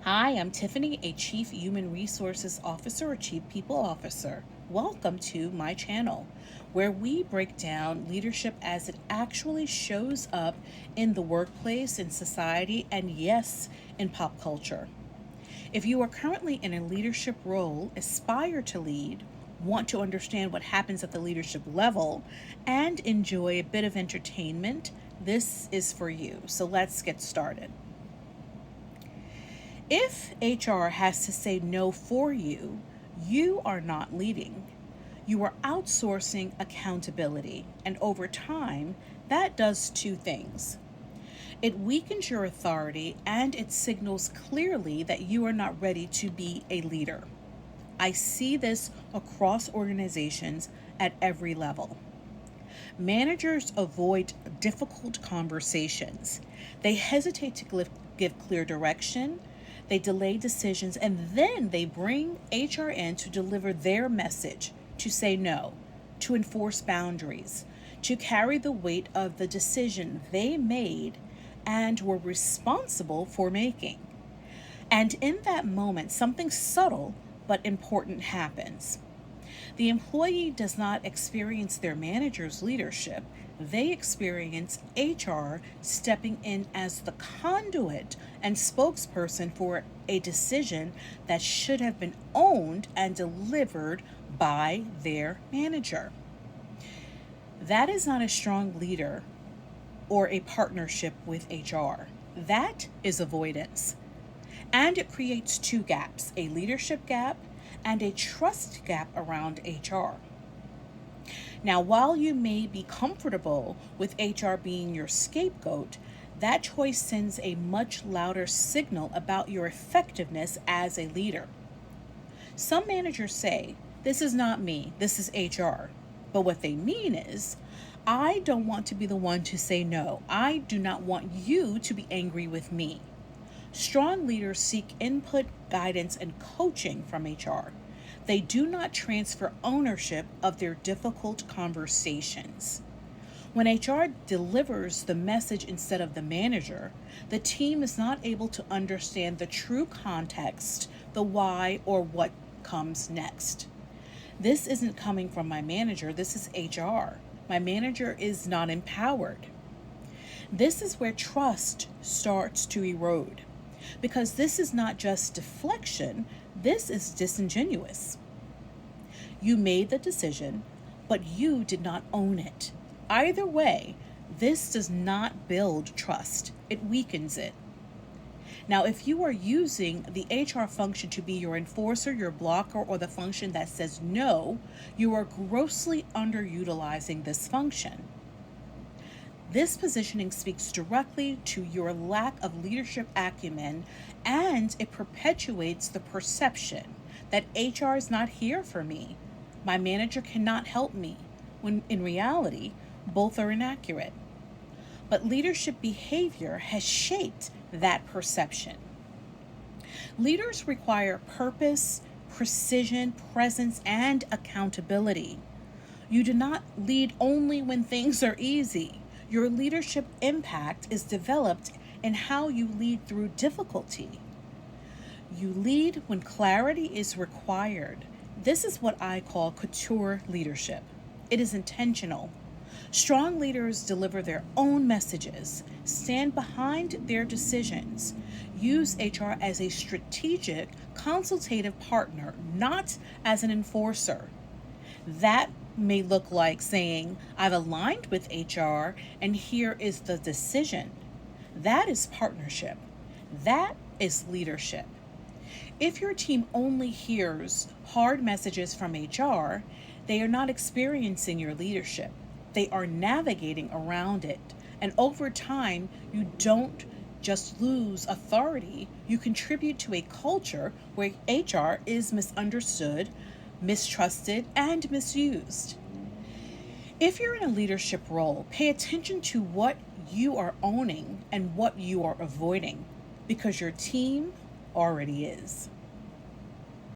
Hi, I'm Tiffany, a Chief Human Resources Officer or Chief People Officer. Welcome to my channel, where we break down leadership as it actually shows up in the workplace, in society, and yes, in pop culture. If you are currently in a leadership role, aspire to lead, want to understand what happens at the leadership level, and enjoy a bit of entertainment, this is for you. So let's get started. If HR has to say no for you, you are not leading. You are outsourcing accountability, and over time, that does two things. It weakens your authority and it signals clearly that you are not ready to be a leader. I see this across organizations at every level. Managers avoid difficult conversations. They hesitate to give clear direction, they delay decisions, and then they bring HR in to deliver their message, to say no, to enforce boundaries, to carry the weight of the decision they made and were responsible for making. And in that moment, something subtle but important happens. The employee does not experience their manager's leadership, they experience HR stepping in as the conduit and spokesperson for a decision that should have been owned and delivered by their manager. That is not a strong leader or a partnership with HR. That is avoidance. And it creates two gaps, a leadership gap and a trust gap around HR. Now, while you may be comfortable with HR being your scapegoat, that choice sends a much louder signal about your effectiveness as a leader. Some managers say, "This is not me, this is HR." But what they mean is, "I don't want to be the one to say no. I do not want you to be angry with me." Strong leaders seek input, guidance, and coaching from HR. They do not transfer ownership of their difficult conversations. When HR delivers the message instead of the manager, the team is not able to understand the true context, the why, or what comes next. This isn't coming from my manager, this is HR. My manager is not empowered. This is where trust starts to erode, because this is not just deflection, this is disingenuous. You made the decision, but you did not own it. Either way, this does not build trust, it weakens it. Now, if you are using the HR function to be your enforcer, your blocker, or the function that says no, you are grossly underutilizing this function. This positioning speaks directly to your lack of leadership acumen, and it perpetuates the perception that HR is not here for me. My manager cannot help me, when in reality, both are inaccurate. But leadership behavior has shaped that perception. Leaders require purpose, precision, presence, and accountability. You do not lead only when things are easy. Your leadership impact is developed in how you lead through difficulty. You lead when clarity is required. This is what I call couture leadership. It is intentional. Strong leaders deliver their own messages, stand behind their decisions, use HR as a strategic, consultative partner, not as an enforcer. That may look like saying, "I've aligned with HR and here is the decision." That is partnership. That is leadership. If your team only hears hard messages from HR, they are not experiencing your leadership. They are navigating around it. And over time, you don't just lose authority, you contribute to a culture where HR is misunderstood, mistrusted, and misused. If you're in a leadership role, pay attention to what you are owning and what you are avoiding, because your team already is.